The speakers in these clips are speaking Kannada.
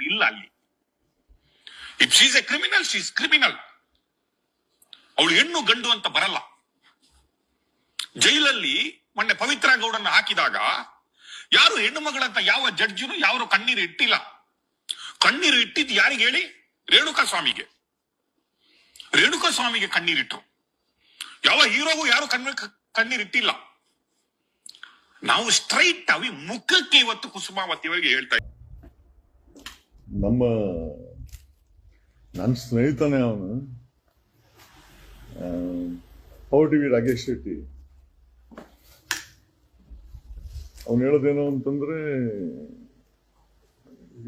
ಇಲ್ಲ ಅಲ್ಲಿ. If she's A criminal, she's criminal. ಅವಳು ಹೆಣ್ಣು ಗಂಡು ಅಂತ ಬರಲ್ಲ. ಜೈಲಲ್ಲಿ ಮೊನ್ನೆ ಪವಿತ್ರ ಗೌಡನ್ನ ಹಾಕಿದಾಗ ಯಾರು ಹೆಣ್ಣು ಮಗಳಂತ ಯಾವ ಜಡ್ಜಿನು ಯಾರು ಕಣ್ಣೀರು ಇಟ್ಟಿಲ್ಲ. ಕಣ್ಣೀರು ಇಟ್ಟಿದ್ದು ಯಾರಿಗೆ ಹೇಳಿ? ರೇಣುಕಾ ಸ್ವಾಮಿಗೆ ಕಣ್ಣೀರಿಟ್ರು. ಯಾವ ಹೀರೋಗೂ ಯಾರು ಕಣ್ಣೀರಿಟ್ಟಿಲ್ಲ. ನಾವು ಸ್ಟ್ರೈಟ್ ಆಗಿ ಮುಖಕ್ಕೆ ಇವತ್ತು ಕುಸುಮಾವತಿಯವರಿಗೆ ಹೇಳ್ತಾ ಇದ್ದೀವಿ. ನನ್ನ ಸ್ನೇಹಿತನೇ ಅವನು, ಪವರ್ ಟಿವಿ ರಾಕೇಶ್ ಶೆಟ್ಟಿ. ಅವನು ಹೇಳೋದೇನು ಅಂತಂದ್ರೆ,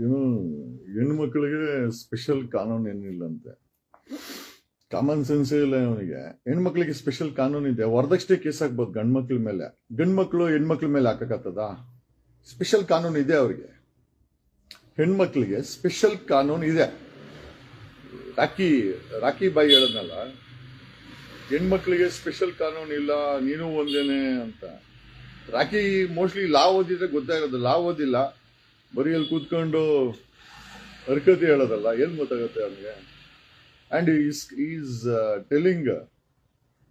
ಏನು ಹೆಣ್ಣು ಮಕ್ಕಳಿಗೆ ಸ್ಪೆಷಲ್ ಕಾನೂನು ಏನಿಲ್ಲಂತೆ. ಕಾಮನ್ ಸೆನ್ಸೇ ಇಲ್ಲ ಅವನಿಗೆ. ಹೆಣ್ಮಕ್ಳಿಗೆ ಸ್ಪೆಷಲ್ ಕಾನೂನು ಇದೆ, ವರದಕ್ಷಿಣೆ ಕೇಸ್ ಹಾಕ್ಬೋದು ಗಂಡು ಮಕ್ಳ ಮೇಲೆ. ಗಂಡು ಮಕ್ಕಳು ಹೆಣ್ಮಕ್ಳ ಮೇಲೆ ಹಾಕಕತ್ತದ? ಸ್ಪೆಷಲ್ ಕಾನೂನು ಇದೆ ಅವ್ರಿಗೆ. ಹೆಣ್ಮಕ್ಳಿಗೆ ಸ್ಪೆಷಲ್ ಕಾನೂನು ಇದೆ. ರಾಕಿ ಬಾಯಿ ಹೇಳದ್ನಲ್ಲ, ಹೆಣ್ಮಕ್ಳಿಗೆ ಸ್ಪೆಷಲ್ ಕಾನೂನು ಇಲ್ಲ, ನೀನು ಒಂದೇನೆ ಅಂತ. ರಾಕಿ ಮೋಸ್ಟ್ಲಿ ಲಾ ಓದಿದ್ರೆ ಗೊತ್ತಾಗೋದು. ಲಾ ಓದಿಲ್ಲ, ಬರೀ ಅಲ್ಲಿ ಕೂತ್ಕೊಂಡು ಹರ್ಕತಿ ಹೇಳೋದಲ್ಲ, ಏನ್ ಗೊತ್ತಾಗುತ್ತೆ ಅವ್ನಿಗೆ? ಅಂಡ್ ಈಸ್ ಟೆಲಿಂಗ್,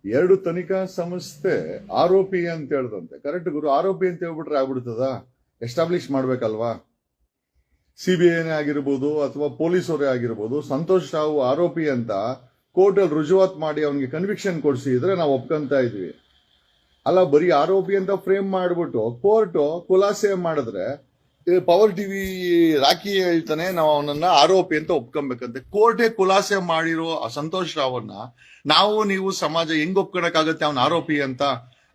2 ತನಿಖಾ ಸಂಸ್ಥೆ ಆರೋಪಿ ಅಂತ ಹೇಳ್ದಂತೆ. ಕರೆಕ್ಟ್ ಗುರು, ಆರೋಪಿ ಅಂತ ಹೇಳ್ಬಿಟ್ರೆ ಆಗ್ಬಿಡ್ತದ? ಎಸ್ಟಾಬ್ಲಿಷ್ ಮಾಡ್ಬೇಕಲ್ವಾ? CBIನೇ ಆಗಿರ್ಬೋದು ಅಥವಾ ಪೊಲೀಸರೇ ಆಗಿರ್ಬೋದು, ಸಂತೋಷ್ ರಾವ್ ಆರೋಪಿ ಅಂತ ಕೋರ್ಟಲ್ಲಿ ರುಜುವಾತ್ ಮಾಡಿ ಅವನಿಗೆ ಕನ್ವಿಕ್ಷನ್ ಕೊಡಿಸಿದ್ರೆ ನಾವು ಒಪ್ಕೊಂತ ಇದ್ವಿ. ಅಲ್ಲ, ಬರೀ ಆರೋಪಿ ಅಂತ ಫ್ರೇಮ್ ಮಾಡ್ಬಿಟ್ಟು ಕೋರ್ಟ್ ಖುಲಾಸೆ ಮಾಡಿದ್ರೆ, ಪವರ್ ಟಿವಿ ರಾಕಿ ಹೇಳ್ತಾನೆ ನಾವು ಅವನನ್ನ ಆರೋಪಿ ಅಂತ ಒಪ್ಕೊಬೇಕಂತೆ. ಕೋರ್ಟೇ ಖುಲಾಸೆ ಮಾಡಿರೋ ಸಂತೋಷ್ ರಾವನ್ನ ನಾವು ನೀವು ಸಮಾಜ ಹೆಂಗ್ ಒಪ್ಕೊಳಕಾಗತ್ತೆ ಅವನ ಆರೋಪಿ ಅಂತ?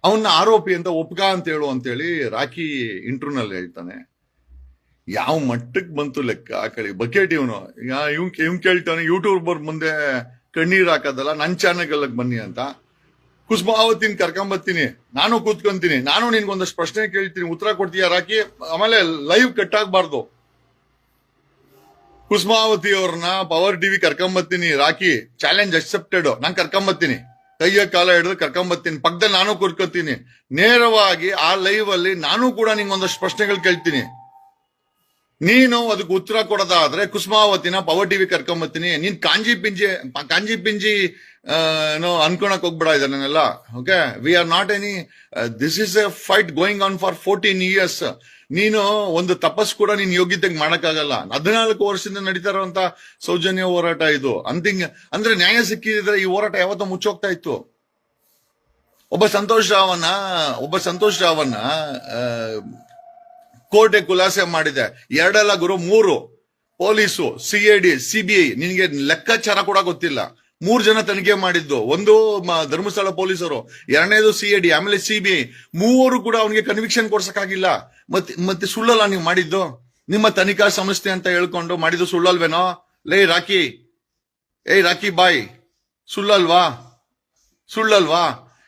ಅವನ್ನ ಆರೋಪಿ ಅಂತ ಒಪ್ಕ ಅಂತ ಹೇಳು ಅಂತೇಳಿ ರಾಕಿ ಇಂಟರ್ವ್ಯೂನಲ್ಲಿ ಹೇಳ್ತಾನೆ. ಯಾವ ಮಟ್ಟಕ್ಕೆ ಬಂತು ಲೆಕ್ಕ ಆ ಕಡೆ ಬಕೆಟ್ ಇವನು. ಇವ್ ಕೇಳ್ತಾನೆ, ಯೂಟ್ಯೂಬರ್ ಮುಂದೆ ಕಣ್ಣೀರ್ ಹಾಕೋದಲ್ಲ, ನನ್ ಚಾನಲ್ಗೆ ಬನ್ನಿ ಅಂತ. ಕುಸುಮಾವತಿನ ಕರ್ಕೊಂಬತ್ತೀನಿ, ನಾನು ಕೂತ್ಕೊಂತೀನಿ, ನಾನು ನಿನ್ಗೊಂದಷ್ಟು ಪ್ರಶ್ನೆ ಕೇಳ್ತೀನಿ, ಉತ್ತರ ಕೊಡ್ತೀಯ ರಾಕಿ? ಆಮೇಲೆ ಲೈವ್ ಕಟ್ ಆಗ್ಬಾರ್ದು. ಕುಸುಮಾವತಿ ಅವ್ರನ್ನ ಪವರ್ ಟಿವಿ ಕರ್ಕೊಂಬತ್ತೀನಿ ರಾಕಿ, ಚಾಲೆಂಜ್ ಅಕ್ಸೆಪ್ಟೆಡ್. ನಾನ್ ಕರ್ಕೊಂಬತ್ತೀನಿ, ಕೈಯ ಕಾಲ ಹಿಡಿದು ಕರ್ಕೊಂಬತ್ತೀನಿ, ಪಕ್ಕದಲ್ಲಿ ನಾನು ಕೂರ್ಕೊತೀನಿ. ನೇರವಾಗಿ ಆ ಲೈವ್ ಅಲ್ಲಿ ನಾನು ಕೂಡ ನಿಂಗೊಂದಷ್ಟು ಪ್ರಶ್ನೆಗಳು ಕೇಳ್ತೀನಿ. ನೀನು ಅದಕ್ಕೆ ಉತ್ತರ ಕೊಡೋದಾದ್ರೆ ಕುಸುಮಾವತಿನ ಪವರ್ ಟಿವಿ ಕರ್ಕೊಂಬತ್ತೀನಿ. ನೀನ್ ಕಾಂಜಿ ಪಿಂಜಿ ಅನ್ಕೊಳಕ್ ಹೋಗ್ಬೇಡ ಇದನ್ನೆಲ್ಲ. Okay, we are not any, this is A fight going on for 14 years. ನೀನು ಒಂದು ತಪಸ್ ಕೂಡ ನೀನ್ ಯೋಗ್ಯತೆಗೆ ಮಾಡಕ್ಕಾಗಲ್ಲ. 14 ವರ್ಷದಿಂದ ನಡೀತಾ ಇರುವಂತ ಸೌಜನ್ಯ ಹೋರಾಟ ಇದು. ಅಂದ್ರೆ ನ್ಯಾಯ ಸಿಕ್ಕಿದ್ರೆ ಈ ಹೋರಾಟ ಯಾವತ್ತೂ ಮುಚ್ಚೋಗ್ತಾ ಇತ್ತು. ಒಬ್ಬ ಸಂತೋಷ್ ರಾವನ್ನ ಕೋರ್ಟೆ ಖುಲಾಸೆ ಮಾಡಿದೆ. 2 ಅಲ್ಲ ಗುರು, 3. ಪೊಲೀಸು, CID, CBI, ನಿನ್ಗೆ ಲೆಕ್ಕಾಚಾರ ಕೂಡ ಗೊತ್ತಿಲ್ಲ. 3 ಜನ ತನಿಖೆ ಮಾಡಿದ್ದು. ಒಂದು ಧರ್ಮಸ್ಥಳ ಪೊಲೀಸರು, 2ನೇದು CID, ಆಮೇಲೆ CBI. 3 ಕೂಡ ಅವನಿಗೆ ಕನ್ವಿಕ್ಷನ್ ಕೊಡ್ಸಕ್ಕಾಗಿಲ್ಲ. ಮತ್ತೆ ಸುಳ್ಳಲ್ಲ ನೀವು ಮಾಡಿದ್ದು? ನಿಮ್ಮ ತನಿಖಾ ಸಂಸ್ಥೆ ಅಂತ ಹೇಳ್ಕೊಂಡು ಮಾಡಿದ್ದು ಸುಳ್ಳಲ್ವೇನೋ? ರಾಕಿ ಬಾಯ್, ಸುಳ್ಳಲ್ವಾ?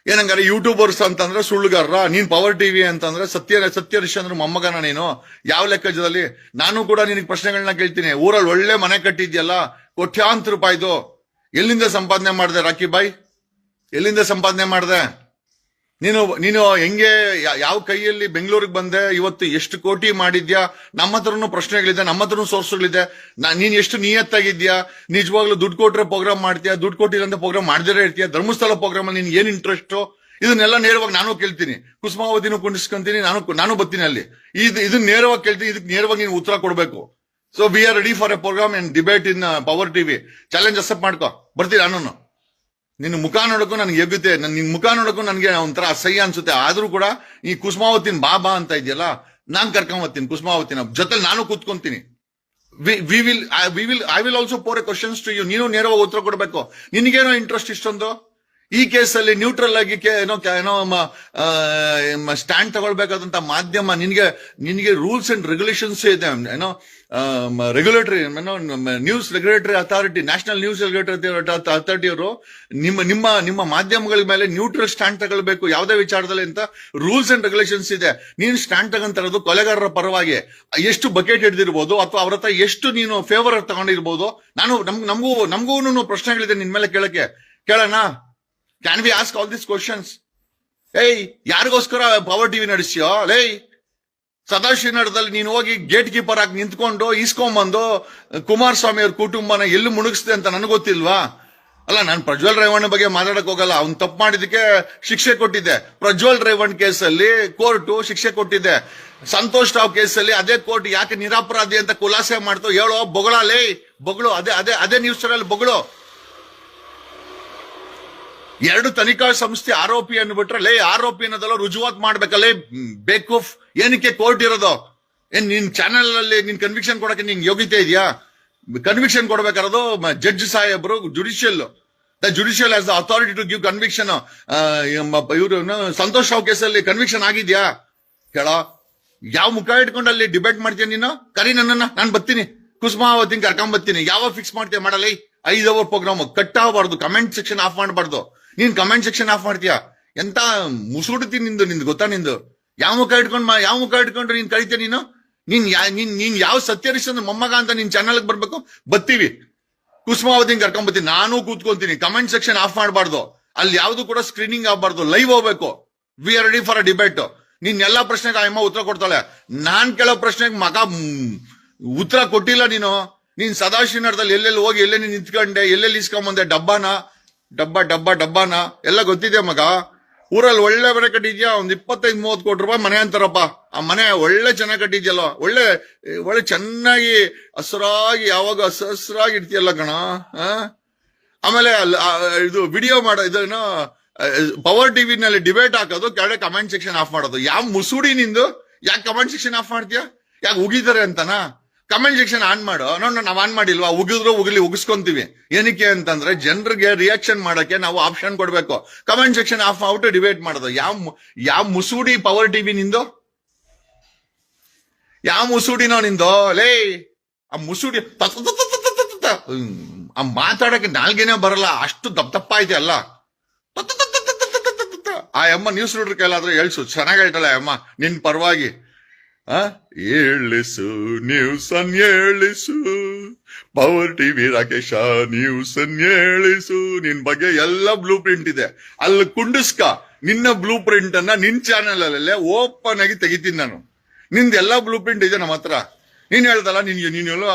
ಏನಂಗಾರೆ ಯೂಟ್ಯೂಬರ್ಸ್ ಅಂತಂದ್ರೆ ಸುಳ್ಳುಗಾರರ? ನೀನ್ ಪವರ್ ಟಿವಿ ಅಂತಂದ್ರೆ ಸತ್ಯಹರಿಶ್ಚಂದ್ರ ಮೊಮ್ಮಗನ ನೀನು? ಯಾವ ಲೆಕ್ಕದಲ್ಲಿ? ನಾನು ಕೂಡ ನಿನಗೆ ಪ್ರಶ್ನೆಗಳನ್ನ ಕೇಳ್ತೀನಿ. ಊರಲ್ಲಿ ಒಳ್ಳೆ ಮನೆ ಕಟ್ಟಿದ್ಯಲ್ಲ, ಕೋಟ್ಯಾಂತರ ರೂಪಾಯಿದು, ಎಲ್ಲಿಂದ ಸಂಪಾದನೆ ಮಾಡಿದೆ ರಾಕಿ ಬಾಯ್? ಎಲ್ಲಿಂದ ಸಂಪಾದನೆ ಮಾಡಿದೆ ನೀನು? ಹೆಂಗೆ, ಯಾವ ಕೈಯಲ್ಲಿ ಬೆಂಗಳೂರಿಗೆ ಬಂದೆ? ಇವತ್ತು ಎಷ್ಟು ಕೋಟಿ ಮಾಡಿದ್ಯಾ? ನಮ್ಮ ಹತ್ರನು ಪ್ರಶ್ನೆಗಳಿದೆ, ನಮ್ಮ ಹತ್ರನು ಸೋರ್ಸ್ಗಳಿದೆ. ನೀನ್ ಎಷ್ಟು ನಿಯತ್ತಾಗಿದ್ಯಾ? ನಿಜವಾಗ್ಲೂ ದುಡ್ಡು ಕೊಟ್ರೆ ಪ್ರೋಗ್ರಾಮ್ ಮಾಡ್ತೀಯಾ? ದುಡ್ಡು ಕೊಟ್ಟಿರಂತ ಪ್ರೋಗ್ರಾಮ್ ಮಾಡ್ದಿರೇ ಇರ್ತೀಯಾ? ಧರ್ಮಸ್ಥಳ ಪ್ರೋಗ್ರಾಮ್ ಅಲ್ಲಿ ನಿನ್ ಏನ್ ಇಂಟ್ರೆಸ್ಟ್? ಇದನ್ನೆಲ್ಲ ನೇರವಾಗಿ ನಾನು ಕೇಳ್ತೀನಿ. ಕುಸುಮಾವತಿನೂ ಕುಂಡಿಸ್ಕೊಂತೀನಿ, ನಾನು ಬರ್ತೀನಿ ಅಲ್ಲಿ. ಇದನ್ನ ನೇರವಾಗಿ ಕೇಳ್ತೀನಿ, ಇದಕ್ಕೆ ನೇರವಾಗಿ ನೀನು ಉತ್ತರ ಕೊಡ್ಬೇಕು. So we are ready for a programme and debate in power TV. Challenge accept ಮಾಡ್ಕೋ, ಬರ್ತೀನಿ ನಾನು. ನಿನ್ನ ಮುಖ ನೋಡಕ್ಕೂ ನನಗೆ ಯೋಗ್ಯತೆ, ನಿನ್ ಮುಖ ನೋಡಕ್ಕೂ ನನಗೆ ಒಂಥರ ಅಸಹ್ಯ ಅನ್ಸುತ್ತೆ. ಆದ್ರೂ ಕೂಡ ಈ ಕುಸುಮಾವತಿನ ಬಾ ಅಂತ ಇದೆಯಲ್ಲ, ನಾನ್ ಕರ್ಕೊಂಬತ್ತೀನಿ ಕುಸುಮಾವತಿನ ಜೊತೆ, ನಾನು ಕೂತ್ಕೊಂತೀನಿ. I will also pour a questions to you. ನೀನು ನೇರವಾಗಿ ಉತ್ತರ ಕೊಡ್ಬೇಕು. ನಿನಗೇನೋ ಇಂಟ್ರೆಸ್ಟ್ ಇಷ್ಟೊಂದು ಈ ಕೇಸಲ್ಲಿ ನ್ಯೂಟ್ರಲ್ ಆಗಿ ಸ್ಟ್ಯಾಂಡ್ ತಗೊಳ್ಬೇಕಾದಂತ ಮಾಧ್ಯಮ, ನಿನಗೆ ರೂಲ್ಸ್ ಅಂಡ್ ರೆಗ್ಯುಲೇಷನ್ಸ್ ಇದೆ. Regulatory news regulatory authority, national news regulatory authority ಅವರು ನಿಮ್ಮ ಮಾಧ್ಯಮಗಳ ಮೇಲೆ ನ್ಯೂಟ್ರಲ್ ಸ್ಟ್ಯಾಂಡ್ ತಗೊಳ್ಬೇಕು ಯಾವುದೇ ವಿಚಾರದಲ್ಲಿ ಅಂತ ರೂಲ್ಸ್ ಅಂಡ್ ರೆಗ್ಯುಲೇಷನ್ಸ್ ಇದೆ. ನೀನು ಸ್ಟ್ಯಾಂಡ್ ತಗೊಂತಿರೋದು ಕೊಲೆಗಾರರ ಪರವಾಗಿ. ಎಷ್ಟು ಬಕೆಟ್ ಹಿಡಿದಿರ್ಬೋದು ಅಥವಾ ಅವ್ರ ಹತ್ರ ಎಷ್ಟು ನೀನು ಫೇವರ್ ತಗೊಂಡಿರ್ಬೋದು. ನಮಗೂ ಪ್ರಶ್ನೆಗಳಿದೆ ನಿನ್ ಮೇಲೆ ಕೇಳೋಣ. Can we ask all this questions? ಯಾರಿಗೋಸ್ಕರ ಪವರ್ ಟಿವಿ ನಡೆಸ್ಯೋ? ಸದಾಶಿವನಗರದಲ್ಲಿ ನೀನು ಹೋಗಿ ಗೇಟ್ ಕೀಪರ್ ಆಗಿ ನಿಂತ್ಕೊಂಡು ಇಸ್ಕೊಂಬಂದು ಕುಮಾರಸ್ವಾಮಿ ಅವ್ರ ಕುಟುಂಬನ ಎಲ್ಲಿ ಮುಳುಗಿಸ್ದೆ ಅಂತ ನನಗೆ ಗೊತ್ತಿಲ್ವಾ? ಅಲ್ಲ, ನಾನು ಪ್ರಜ್ವಲ್ ರೇವಣ್ಣ ಬಗ್ಗೆ ಮಾತಾಡಕ್ ಹೋಗಲ್ಲ. ಅವ್ನು ತಪ್ಪು ಮಾಡಿದಕ್ಕೆ ಶಿಕ್ಷೆ ಕೊಟ್ಟಿದ್ದೆ. ಪ್ರಜ್ವಲ್ ರೇವಣ್ ಕೇಸಲ್ಲಿ ಕೋರ್ಟ್ ಶಿಕ್ಷೆ ಕೊಟ್ಟಿದ್ದೆ. ಸಂತೋಷ್ ರಾವ್ ಕೇಸಲ್ಲಿ ಅದೇ ಕೋರ್ಟ್ ಯಾಕೆ ನಿರಪರಾಧಿ ಅಂತ ಖುಲಾಸೆ ಮಾಡ್ತು ಹೇಳೋ. ಬೊಗಳಲೇ ಬೊಗಳು, ಅದೇ ನ್ಯೂಸ್ ಚಾನೆಲ್ ಬೊಗಳು. 2 ತನಿಖಾ ಸಂಸ್ಥೆ ಆರೋಪಿ ಅನ್ಬಿಟ್ರೆ ಲೇ ಆರೋಪಿ ಅನ್ನೋದೆಲ್ಲ ರುಜುವಾತ್ ಮಾಡ್ಬೇಕಲ್ಲೇ ಬೇಕೂಫ್. ಏನಕ್ಕೆ ಕೋರ್ಟ್ ಇರೋದು? ಏನ್ ನಿನ್ ಚಾನೆಲ್ ಅಲ್ಲಿ ನಿನ್ ಕನ್ವಿಕ್ಷನ್ ಕೊಡಕ್ಕೆ ನಿಂಗೆ ಯೋಗ್ಯತೆ ಇದೆಯಾ? ಕನ್ವಿಕ್ಷನ್ ಕೊಡ್ಬೇಕಾರದು ಜಡ್ಜ್ ಸಾಹೇಬ್ರು, judicial. The judicial has the authority to give conviction. ಇವರು ಸಂತೋಷ್ ರಾವ್ ಕೇಸಲ್ಲಿ ಕನ್ವಿಕ್ಷನ್ ಆಗಿದ್ಯಾ ಹೇಳ? ಯಾವ ಮುಖ ಇಟ್ಕೊಂಡು ಅಲ್ಲಿ ಡಿಬೇಟ್ ಮಾಡ್ತೀಯ ನೀನು? ಕರಿ ನನ್ನನ್ನ, ನಾನು ಬರ್ತೀನಿ, ಕುಸುಮಾವತಿನ ಕರ್ಕೊಂಡ್ ಬರ್ತೀನಿ. ಯಾವಾಗ ಫಿಕ್ಸ್ ಮಾಡ್ತೀಯ ಮಾಡಲ್ಲ. 5 ಅವರ್ ಪ್ರೋಗ್ರಾಮ್ ಕಟ್ ಆಗಬಾರ್ದು, ಕಮೆಂಟ್ ಸೆಕ್ಷನ್ ಆಫ್ ಮಾಡಬಾರ್ದು. ನೀನ್ ಕಮೆಂಟ್ ಸೆಕ್ಷನ್ ಆಫ್ ಮಾಡ್ತೀಯ? ಎಂತ ಮುಸುಡ್ತೀನಿ ನಿಂದು ಗೊತ್ತಾ? ನಿಂದು ಯಾವ ಮುಖ ಇಟ್ಕೊಂಡು ನೀನ್ ಕರಿತೀಯ ನೀನು? ನೀನ್ ಯಾವ ಸತ್ಯರಿಸ ಮೊಮ್ಮಗ ಅಂತ ನಿನ್ ಚಾನಲ್ಗೆ ಬರ್ಬೇಕು? ಬರ್ತೀವಿ, ಕುಸುಮಾವತಿನ ಕರ್ಕೊಂಡ್ ಬರ್ತೀನಿ, ನಾನು ಕೂತ್ಕೊಂತೀನಿ. ಕಮೆಂಟ್ ಸೆಕ್ಷನ್ ಆಫ್ ಮಾಡಬಾರ್ದು, ಅಲ್ಲಿ ಯಾವ್ದು ಕೂಡ ಸ್ಕ್ರೀನಿಂಗ್ ಆಗಬಾರ್ದು, ಲೈವ್ ಹೋಗ್ಬೇಕು. V are ready for a debate. ನೀನ್ ಎಲ್ಲಾ ಪ್ರಶ್ನೆಗೆ ಅಮ್ಮ ಉತ್ತರ ಕೊಡ್ತಾಳೆ. ನಾನ್ ಕೇಳೋ ಪ್ರಶ್ನೆಗೆ ಮಗ ಉತ್ತರ ಕೊಟ್ಟಿಲ್ಲ ನೀನು. ನೀನ್ ಸದಾಶಿವನಗರದಲ್ಲಿ ಎಲ್ಲೆಲ್ಲಿ ಹೋಗಿ ಎಲ್ಲೆಲ್ಲಿ ನಿಂತ್ಕೊಂಡೆ, ಎಲ್ಲೆಲ್ಲಿ ಇಸ್ಕೊಂಬಂದೆ ಡಬ್ಬಾನ ಎಲ್ಲ ಗೊತ್ತಿದೆ ಮಗ. ಊರಲ್ಲಿ ಒಳ್ಳೆ ಮನೆ ಕಟ್ಟಿದ್ಯಾ, ಒಂದ್ 25-30 ಕೋಟಿ ರೂಪಾಯಿ ಮನೆ ಅಂತಾರಪ್ಪ. ಆ ಮನೆ ಒಳ್ಳೆ ಚೆನ್ನಾಗಿ ಕಟ್ಟಿದ್ಯಲ್ಲ, ಒಳ್ಳೆ ಚೆನ್ನಾಗಿ ಹಸ್ರಾಗಿ ಯಾವಾಗ ಹಸ್ರಾಗಿ ಇಡ್ತೀಯಲ್ಲ ಕಣ. ಆಮೇಲೆ ಇದು ವಿಡಿಯೋ ಇದನ್ನ ಪವರ್ ಟಿವಿನಲ್ಲಿ ಡಿಬೇಟ್ ಹಾಕೋದು, ಕೆಳಗೆ ಕಮೆಂಟ್ ಸೆಕ್ಷನ್ ಆಫ್ ಮಾಡೋದು. ಯಾವ ಮುಸುಡಿ ನಿಂದು? ಯಾಕೆ ಕಮೆಂಟ್ ಸೆಕ್ಷನ್ ಆಫ್ ಮಾಡ್ತೀಯ? ಯಾಕೆ ಉಗಿತಾರೆ ಅಂತನಾ? ಕಮೆಂಟ್ ಸೆಕ್ಷನ್ ಆನ್ ಮಾಡು. ನಾವ್ ಆನ್ ಮಾಡಿಲ್ವಾ? ಉಗಿದ್ರು ಉಗಿಸ್ಕೊಂತೀವಿ. ಏನಕ್ಕೆ ಅಂತಂದ್ರೆ ಜನರಿಗೆ ರಿಯಾಕ್ಷನ್ ಮಾಡಕ್ಕೆ ನಾವು ಆಪ್ಷನ್ ಕೊಡ್ಬೇಕು. Comment section of out debate ಮಾಡೋದು. ಯಾವ ಮುಸುಡಿ ಪವರ್ ಟಿವಿ ನಿಂದು? ಯಾವ ಮುಸುಡಿನೋ ನಿಂದು? ಲೇ ಆ ಮುಸುಡಿ ಆ ಮಾತಾಡಕ್ಕೆ ನಾಲ್ಗೇನೆ ಬರಲ್ಲ, ಅಷ್ಟು ದಪ್ಪ ಐತೆ ಅಲ್ಲ. ಆ ಅಮ್ಮ ನ್ಯೂಸ್ ನೋಡ್ರಿ ಕೈಲಾದ್ರೆ ಹೇಳ್ಸು, ಚೆನ್ನಾಗಿ ಹೇಳ್ತಾಳೆ ಅಮ್ಮ ನಿನ್ ಪರವಾಗಿ. ಏಳಿಸು ನ್ಯೂಸ್ ಏಳಿಸು, ಪವರ್ ಟಿವಿ ರಾಕೇಶ ನ್ಯೂಸ್ ಏಳಿಸು. ನಿನ್ ಬಗ್ಗೆ ಎಲ್ಲ ಬ್ಲೂ ಪ್ರಿಂಟ್ ಇದೆ, ಅಲ್ಲಿ ಕುಂಡಿಸ್ಕ. ನಿನ್ನ ಬ್ಲೂ ಪ್ರಿಂಟ್ ಅನ್ನ ನಿನ್ ಚಾನೆಲ್ ಅಲ್ಲೇ ಓಪನ್ ಆಗಿ ತೆಗಿತೀನಿ ನಾನು. ನಿಂದ ಎಲ್ಲಾ ಬ್ಲೂ ಪ್ರಿಂಟ್ ಇದೆ ನಮ್ಮ ಹತ್ರ. ನೀನ್ ಹೇಳ್ದಲ್ಲ ನೀನೆಲ್ಲ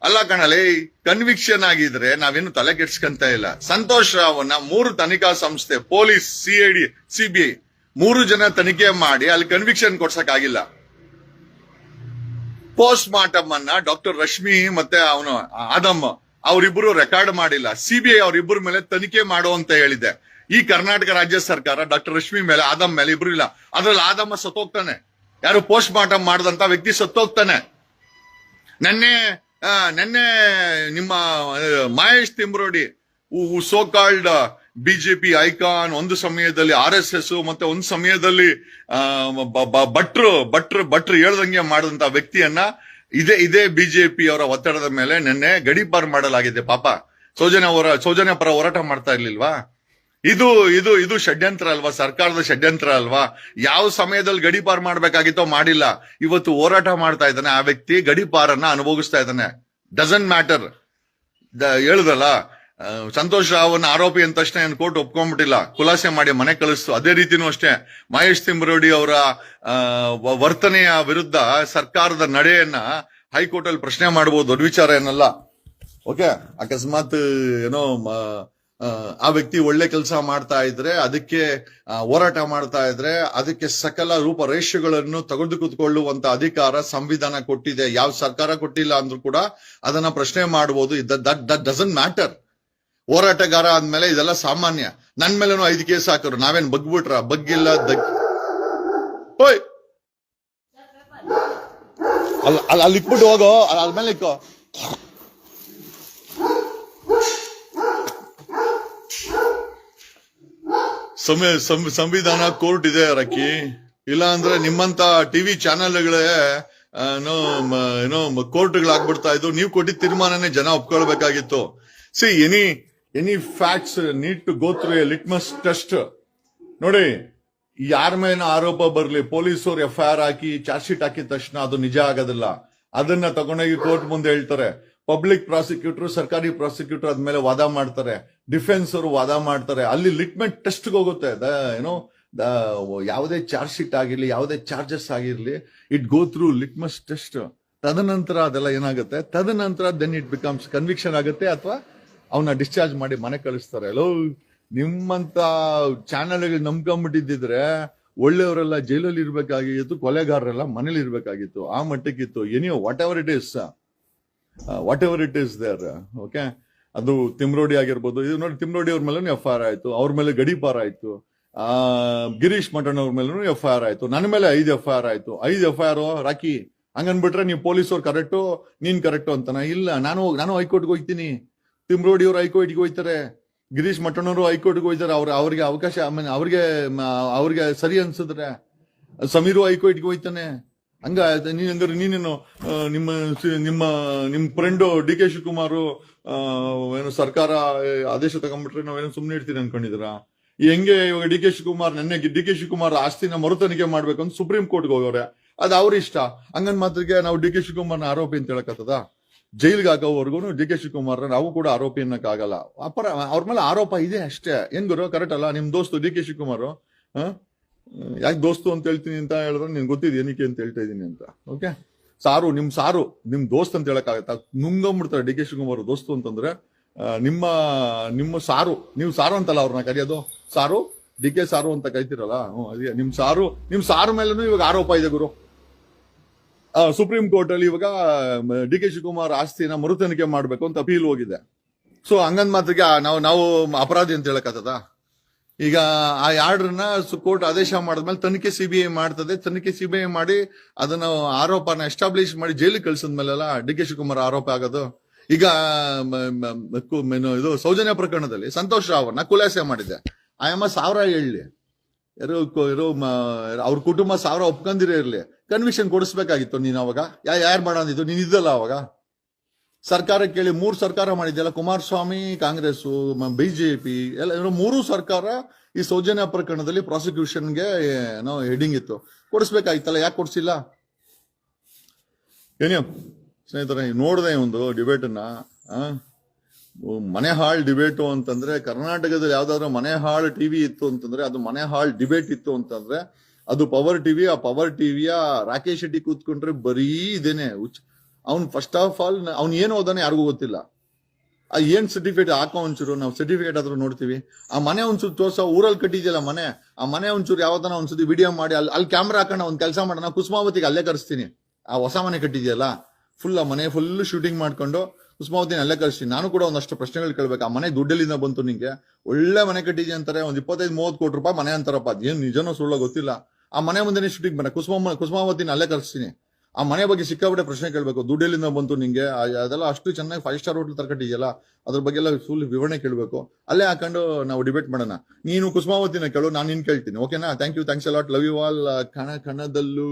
ಅಲ್ಲ ಕಣಲೇ. ಕನ್ವಿಕ್ಷನ್ ಆಗಿದ್ರೆ ನಾವೇನು ತಲೆ ಕೆಡ್ಸ್ಕಂತ ಇಲ್ಲ. ಸಂತೋಷ್ ರಾವ್ನ 3 ತನಿಖಾ ಸಂಸ್ಥೆ, ಪೊಲೀಸ್, CID, CBI 3 ಜನ ತನಿಖೆ ಮಾಡಿ ಅಲ್ಲಿ ಕನ್ವಿಕ್ಷನ್ ಕೊಡ್ಸಕ್ ಆಗಿಲ್ಲ. ಪೋಸ್ಟ್ ಮಾರ್ಟಮ್ ಅನ್ನ ಡಾಕ್ಟರ್ ರಶ್ಮಿ ಮತ್ತೆ ಅವನು ಆದಮ್ ಅವರಿಬ್ಬರು ರೆಕಾರ್ಡ್ ಮಾಡಿಲ್ಲ. CBI ಅವರಿಬ್ಬರ ಮೇಲೆ ತನಿಖೆ ಮಾಡು ಅಂತ ಹೇಳಿದೆ. ಈ ಕರ್ನಾಟಕ ರಾಜ್ಯ ಸರ್ಕಾರ ಡಾಕ್ಟರ್ ರಶ್ಮಿ ಮೇಲೆ, ಆದಮ್ ಮೇಲೆ ಇಬ್ರು ಇಲ್ಲ. ಅದ್ರಲ್ಲಿ ಆದಮ್ಮ ಸತ್ತೋಗ್ತಾನೆ. ಯಾರು ಪೋಸ್ಟ್ ಮಾರ್ಟಮ್ ಮಾಡದಂತ ವ್ಯಕ್ತಿ ಸತ್ತೋಗ್ತಾನೆ. ನೆನ್ನೆ ನಿಮ್ಮ Mahesh Timarodi, so called BJP icon, ಒಂದು ಸಮಯದಲ್ಲಿ RSS, ಮತ್ತೆ ಒಂದು ಸಮಯದಲ್ಲಿ ಭಟ್ರು ಹೇಳ್ದಂಗೆ ಮಾಡಿದಂತ ವ್ಯಕ್ತಿಯನ್ನ ಇದೇ ಬಿಜೆಪಿ ಅವರ ಒತ್ತಡದ ಮೇಲೆ ನಿನ್ನೆ ಗಡೀಪಾರು ಮಾಡಲಾಗಿದೆ. ಪಾಪ ಸೌಜನ್ಯ ಪರ ಹೋರಾಟ ಮಾಡ್ತಾ ಇರ್ಲಿಲ್ವಾ? ಇದು ಷಡ್ಯಂತ್ರ ಅಲ್ವಾ? ಸರ್ಕಾರದ ಷಡ್ಯಂತ್ರ ಅಲ್ವಾ? ಯಾವ ಸಮಯದಲ್ಲಿ ಗಡೀಪಾರು ಮಾಡ್ಬೇಕಾಗಿತ್ತೋ ಮಾಡಿಲ್ಲ. ಇವತ್ತು ಹೋರಾಟ ಮಾಡ್ತಾ ಇದ್ದಾನೆ ಆ ವ್ಯಕ್ತಿ, ಗಡೀಪಾರನ್ನ ಅನುಭವಿಸ್ತಾ ಇದ್ದಾನೆ. Doesn't matter. ಹೇಳುದಲ್ಲ, ಸಂತೋಷ್ ರಾವ್ನ ಆರೋಪಿ ಅಂತ ತಕ್ಷಣ ಕೋರ್ಟ್ ಒಪ್ಕೊಂಡ್ಬಿಟ್ಟಿಲ್ಲ, ಖುಲಾಸೆ ಮಾಡಿ ಮನೆ ಕಳಿಸ್ತು. ಅದೇ ರೀತಿನೂ ಅಷ್ಟೇ ಮಹೇಶ್ ತಿಮ್ರೋಡಿ ಅವರ ವರ್ತನೆಯ ವಿರುದ್ಧ ಸರ್ಕಾರದ ನಡೆಯನ್ನ ಹೈಕೋರ್ಟ್ ಅಲ್ಲಿ ಪ್ರಶ್ನೆ ಮಾಡಬಹುದು, ದೊಡ್ಡ ವಿಚಾರ ಏನಲ್ಲ. ಓಕೆ, ಅಕಸ್ಮಾತ್ ಏನೋ ಆ ವ್ಯಕ್ತಿ ಒಳ್ಳೆ ಕೆಲಸ ಮಾಡ್ತಾ ಇದ್ರೆ, ಅದಕ್ಕೆ ಹೋರಾಟ ಮಾಡ್ತಾ ಇದ್ರೆ, ಅದಕ್ಕೆ ಸಕಲ ರೂಪರೇಷೆಗಳನ್ನು ತೆಗೆದುಕೊಳ್ಳುವಂತ ಅಧಿಕಾರ ಸಂವಿಧಾನ ಕೊಟ್ಟಿದೆ. ಯಾವ ಸರ್ಕಾರ ಕೊಟ್ಟಿಲ್ಲ ಅಂದ್ರೂ ಕೂಡ ಅದನ್ನ ಪ್ರಶ್ನೆ ಮಾಡಬಹುದು. That doesn't matter. ಹೋರಾಟಗಾರ ಆದ್ಮೇಲೆ ಇದೆಲ್ಲ ಸಾಮಾನ್ಯ. ನನ್ ಮೇಲೇನು 5 ಕೇಸ್ ಹಾಕರು, ನಾವೇನ್ ಬಗ್ಬಿಟ್ರ? ಬಗ್ಗಿಲ್ಲ. ಹೋಯ್ ಅಲ್ಲಿ ಇಟ್ಬಿಟ್ಟು ಹೋಗೋ, ಅದ್ಮೇಲೆ ಇಕ್ಕೋ. ಸಂವಿಧಾನ ಕೋರ್ಟ್ ಇದೆ ರಕ್ಕಿ. ಇಲ್ಲ ಅಂದ್ರೆ ನಿಮ್ಮಂತ ಟಿವಿ ಚಾನೆಲ್ಗಳೇ ಏನೋ ಕೋರ್ಟ್ಗಳಾಗ್ಬಿಡ್ತಾ ಇದ್ದು. ನೀವು ಕೊಟ್ಟಿದ್ದ ತೀರ್ಮಾನನೇ ಜನ ಒಪ್ಕೊಳ್ಬೇಕಾಗಿತ್ತು. See any facts need to go through a litmus test. ನೋಡಿ, ಯಾರ ಮೇಲೆ ಆರೋಪ ಬರ್ಲಿ, ಪೊಲೀಸರು FIR ಹಾಕಿ ಚಾರ್ಜ್ ಶೀಟ್ ಹಾಕಿದ ತಕ್ಷಣ ಅದು ನಿಜ ಆಗೋದಿಲ್ಲ. ಅದನ್ನ ತಗೊಂಡೋಗಿ ಕೋರ್ಟ್ ಮುಂದೆ ಹೇಳ್ತಾರೆ. ಪಬ್ಲಿಕ್ ಪ್ರಾಸಿಕ್ಯೂಟರ್, ಸರ್ಕಾರಿ ಪ್ರಾಸಿಕ್ಯೂಟರ್ ಅದ್ಮೇಲೆ ವಾದ ಮಾಡ್ತಾರೆ, ಡಿಫೆನ್ಸ್ ಅವರು ವಾದ ಮಾಡ್ತಾರೆ. ಅಲ್ಲಿ ಲಿಟ್ಮಸ್ ಟೆಸ್ಟ್ ಹೋಗುತ್ತೆ. ಯಾವುದೇ ಚಾರ್ಜ್ ಶೀಟ್ ಆಗಿರ್ಲಿ, ಯಾವುದೇ ಚಾರ್ಜಸ್ ಆಗಿರ್ಲಿ, it go through litmus test. ತದನಂತರ ಅದೆಲ್ಲ ಏನಾಗುತ್ತೆ, ತದನಂತರ ದೆನ್ ಇಟ್ ಬಿಕಮ್ಸ್ ಕನ್ವಿಕ್ಷನ್ ಆಗುತ್ತೆ, ಅಥವಾ ಅವನ್ನ ಡಿಸ್ಚಾರ್ಜ್ ಮಾಡಿ ಮನೆ ಕಳಿಸ್ತಾರೆ. ಎಲ್ಲೋ ನಿಮ್ಮಂತ ಚಾನೆಲ್ಗಳು ನಂಬ್ಕೊಂಡ್ಬಿಟ್ಟಿದ್ರೆ ಒಳ್ಳೆಯವರೆಲ್ಲ ಜೈಲಲ್ಲಿ ಇರ್ಬೇಕಾಗಿತ್ತು, ಕೊಲೆಗಾರರೆಲ್ಲ ಮನೇಲಿ ಇರ್ಬೇಕಾಗಿತ್ತು. ಆ ಮಟ್ಟಕ್ಕಿತ್ತು. Anyhow whatever it is there. Okay, ಅದು ತಿಮ್ರೋಡಿ ಆಗಿರ್ಬೋದು. ಇದು ನೋಡಿ, ತಿಮ್ರೋಡಿ ಅವ್ರ ಮೇಲೂ FIR ಆಯ್ತು, ಅವ್ರ ಮೇಲೆ ಗಡೀಪಾರ ಆಯ್ತು, ಗಿರೀಶ್ ಮಠನ್ ಅವ್ರ ಮೇಲೂ FIR ಆಯ್ತು, ನನ್ನ ಮೇಲೆ 5 FIR ಆಯ್ತು. 5 FIR ರಾಕಿ ಹಂಗನ್ಬಿಟ್ರೆ ನೀವು ಪೊಲೀಸವ್ರು ಕರೆಕ್ಟು, ನೀನ್ ಕರೆಕ್ಟು ಅಂತಾನ? ಇಲ್ಲ, ನಾನು ಹೈಕೋರ್ಟ್ಗೆ ಹೋಗ್ತೀನಿ, ತಿಮ್ರೋಡಿ ಅವರು ಹೈಕೋರ್ಟ್ಗೆ ಹೋಗ್ತಾರೆ, ಗಿರೀಶ್ ಮಠಣ್ಣವರು ಹೈಕೋರ್ಟ್ಗೆ ಹೋಗ್ತಾರೆ. ಅವ್ರಿಗೆ ಅವಕಾಶ, ಅವ್ರಿಗೆ ಸರಿ ಅನ್ಸಿದ್ರೆ ಸಮೀರು ಹೈಕೋರ್ಟ್ಗೆ ಹೋಗ್ತಾನೆ. ನೀನೇನು ನಿಮ್ಮ ಫ್ರೆಂಡು DK ಶಿವಕುಮಾರ್ ಏನು ಸರ್ಕಾರ ಆದೇಶ ತಗೊಂಡ್ಬಿಟ್ರೆ ನಾವೇನು ಸುಮ್ನೆ ಇರ್ತೀರಿ ಅನ್ಕೊಂಡಿದ್ದೀರಾ? ಹೆಂಗೆ ಇವಾಗ DK ಶಿವಕುಮಾರ್ ನೆನ್ನೆ DK ಶಿವಕುಮಾರ್ ಆಸ್ತಿನ ಮರುತನಿಖೆ ಮಾಡ್ಬೇಕು ಅಂತ ಸುಪ್ರೀಂ ಕೋರ್ಟ್ಗೆ ಹೋಗೋರೆ, ಅದು ಅವ್ರ ಇಷ್ಟ. ಹಂಗನ್ ಮಾತ್ರಕ್ಕೆ ನಾವು DK ಶಿವಕುಮಾರ್ನ ಆರೋಪಿ ಅಂತ ಹೇಳಕತ್ತದ? ಜೈಲ್ಗೆ ಹಾಕೋವರೆಗೂ DK ಶಿವಕುಮಾರ್ ನಾವು ಕೂಡ ಆರೋಪಿ ಅನ್ನಕ್ಕಾಗಲ್ಲ. ಅವ್ರ ಮೇಲೆ ಆರೋಪ ಇದೆ ಅಷ್ಟೇ. ಏನ್ ಗುರು, ಕರೆಕ್ಟ್ ಅಲ್ಲ? ನಿಮ್ ದೋಸ್ತು DK ಶಿವಕುಮಾರ್, ಯಾಕೆ ದೋಸ್ತು ಅಂತ ಹೇಳ್ತೀನಿ ಅಂತ ಹೇಳಿದ್ರೆ ನಿನ್ ಗೊತ್ತಿದ್ ಏನಕ್ಕೆ ಅಂತ ಹೇಳ್ತಾ ಇದೀನಿ ಅಂತ. ಓಕೆ, ನಿಮ್ ದೋಸ್ತ್ ಅಂತ ಹೇಳಕ್ಕಾಗತ್ತಾ? ನುಂಗೊಂಬಿಡ್ತಾರೆ DK ಶಿವಕುಮಾರ್ ದೋಸ್ತು ಅಂತಂದ್ರೆ. ನಿಮ್ಮ ಸಾರು, ನೀವು ಸಾರು ಅಂತಲ್ಲ ಅವ್ರನ್ನ ಕರೆಯೋದು, ಸಾರು DK ಸಾರು ಅಂತ ಕರಿತೀರಲ್ಲ, ಅದೇ ನಿಮ್ ಸಾರು ಮೇಲೂ ಇವಾಗ ಆರೋಪ ಇದೆ ಗುರು. ಸುಪ್ರೀಂ ಕೋರ್ಟ್ ಅಲ್ಲಿ ಇವಾಗ DK ಶಿವಕುಮಾರ್ ಆಸ್ತಿನ ಮರುತನಿಖೆ ಮಾಡ್ಬೇಕು ಅಂತ ಅಪೀಲ್ ಹೋಗಿದೆ. ಸೊ ಹಂಗಂದ್ ಮಾತ್ರಕ್ಕೆ ನಾವು ಅಪರಾಧಿ ಅಂತ ಹೇಳಕ್ಕಾಗ್ತದ? ಈಗ ಆ ಆರ್ಡರ್ನ ಕೋರ್ಟ್ ಆದೇಶ ಮಾಡಿದ್ಮೇಲೆ ತನಿಖೆ CBI ಮಾಡ್ತದೆ. ತನಿಖೆ CBI ಮಾಡಿ ಅದನ್ನ ಆರೋಪನ ಎಸ್ಟಾಬ್ಲಿಷ್ ಮಾಡಿ ಜೈಲಿಗೆ ಕಳ್ಸಿದ್ಮೇಲೆಲ್ಲ DK ಶಿವಕುಮಾರ್ ಆರೋಪ ಆಗೋದು. ಈಗ ಇದು ಸೌಜನ್ಯ ಪ್ರಕರಣದಲ್ಲಿ ಸಂತೋಷ್ ರಾವ್ನ ಖುಲಾಸೆ ಮಾಡಿದೆ. ಆಯಮ್ಮ 1000 ಹೇಳಲಿ, ಅವ್ರ ಕುಟುಂಬ 1000 ಒಪ್ಕೊಂಡಿರೇ ಇರ್ಲಿ, ಕನ್ವಿಕ್ಷನ್ ಕೊಡಿಸ್ಬೇಕಾಗಿತ್ತು. ನೀನ್ ಅವಾಗ ಯಾರು ಮಾಡೋದಿತ್ತು? ನೀನ್ ಇದ್ದಲ್ಲ ಅವಾಗ. ಸರ್ಕಾರ ಕೇಳಿ 3 ಸರ್ಕಾರ ಮಾಡಿದ್ಯಲ್ಲ, ಕುಮಾರಸ್ವಾಮಿ, ಕಾಂಗ್ರೆಸ್, BJP ಎಲ್ಲ 3 ಸರ್ಕಾರ ಈ ಸೌಜನ್ಯ ಪ್ರಕರಣದಲ್ಲಿ ಪ್ರಾಸಿಕ್ಯೂಷನ್ಗೆ ಏನೋ ಹೆಡಿಂಗ್ ಇತ್ತು, ಕೊಡಿಸ್ಬೇಕಾಗಿತ್ತಲ್ಲ, ಯಾಕೆ ಕೊಡ್ಸಿಲ್ಲ? ಏನೇ ಸ್ನೇಹಿತರೆ, ನೋಡಿದೆ ಒಂದು ಡಿಬೇಟನ್ನ, ಮನೆ ಹಾಳ್ ಡಿಬೇಟು ಅಂತಂದ್ರೆ, ಕರ್ನಾಟಕದಲ್ಲಿ ಯಾವ್ದಾದ್ರು ಮನೆ ಹಾಳ್ ಟಿವಿ ಇತ್ತು ಅಂತಂದ್ರೆ, ಅದು ಮನೆ ಹಾಳ್ ಡಿಬೇಟ್ ಇತ್ತು ಅಂತಂದ್ರೆ ಅದು ಪವರ್ ಟಿವಿ. ಆ ಪವರ್ ಟಿವಿಯ ರಾಕೇಶ್ ಶೆಟ್ಟಿ ಕೂತ್ಕೊಂಡ್ರೆ ಬರೀ ಇದೇನೆ. ಅವ್ನ್ ಫಸ್ಟ್ ಆಫ್ ಆಲ್ ಅವ್ನ್ ಏನು ಓದಾನೆ ಯಾರಿಗೂ ಗೊತ್ತಿಲ್ಲ. ಏನ್ ಸರ್ಟಿಫಿಕೇಟ್ ಹಾಕೋ ಒಂಚೂರು, ನಾವು ಸರ್ಟಿಫಿಕೇಟ್ ಆದ್ರೂ ನೋಡ್ತೀವಿ. ಆ ಮನೆ ಒಂಚೂರು ತೋರ್ಸೋ, ಊರಲ್ಲಿ ಕಟ್ಟಿದ್ಯಲ್ಲ ಮನೆ, ಆ ಮನೆ ಒಂಚೂರು ಯಾವತ್ತನ ಒಂದ್ಸತಿ ವಿಡಿಯೋ ಮಾಡಿ ಅಲ್ಲಿ ಕ್ಯಾಮ್ರಾ ಹಾಕೋಣ, ಒಂದ್ ಕೆಲಸ ಮಾಡೋಣ, ಕುಸುಮಾವತಿಗೆ ಅಲ್ಲೇ ಕರೆಸ್ತೀನಿ. ಆ ಹೊಸ ಮನೆ ಕಟ್ಟಿದ್ಯಲ್ಲ, ಫುಲ್ ಆ ಮನೆ ಫುಲ್ ಶೂಟಿಂಗ್ ಮಾಡ್ಕೊಂಡು ಕುಸುಮಾವತಿನ ಅಲ್ಲೇ ಕಳಿಸ್ತೀನಿ. ನಾನು ಕೂಡ ಒಂದಷ್ಟು ಪ್ರಶ್ನೆಗಳು ಕೇಳ್ಬೇಕು. ಆ ಮನೆ ದುಡ್ಡಲ್ಲಿಂದ ಬಂತು ನಿಂಗೆ? ಒಳ್ಳೆ ಮನೆ ಕಟ್ಟಿದ್ಯಾ ಅಂತಾರೆ, ಒಂದ್ 25-30 ಕೋಟಿ ರೂಪಾಯಿ ಮನೆ ಅಂತಾರಪ್ಪ. ಅದೇನ್ ನಿಜನೋ ಸುಳ್ಳ ಗೊತ್ತಿಲ್ಲ. ಆ ಮನೆ ಮುಂದೆ ಶೂಟಿಂಗ್ ಬನ್ನ ಕುಸುಮಾವತಿನ ಅಲ್ಲೇ ಕಳಿಸ್ತೀನಿ. ಆ ಮನೆ ಬಗ್ಗೆ ಸಿಕ್ಕಾಬಿಟ್ಟೆ ಪ್ರಶ್ನೆ ಕೇಳಬೇಕು. ದುಡ್ಡೆಲ್ಲಿಂದ ಬಂತು ನಿಂಗೆ? ಅದೆಲ್ಲ ಅಷ್ಟು ಚೆನ್ನಾಗಿ 5 ಸ್ಟಾರ್ ಹೋಟೆಲ್ ತರ ಕಟ್ಟಿದ್ಯಲ್ಲ, ಅದ್ರ ಬಗ್ಗೆ ಎಲ್ಲ ಫುಲ್ ವಿವರಣೆ ಕೇಳಬೇಕು. ಅಲ್ಲೇ ಹಾಕೊಂಡು ನಾವು ಡಿಬೇಟ್ ಮಾಡೋಣ. ನೀನು ಕುಸುಮಾವತಿನ ಕೇಳು, ನಾನು ನಿನ್ ಕೇಳ್ತೀನಿ. ಓಕೆನಾ? Thanks a lot. Love you all. ಕಣದಲ್ಲೂ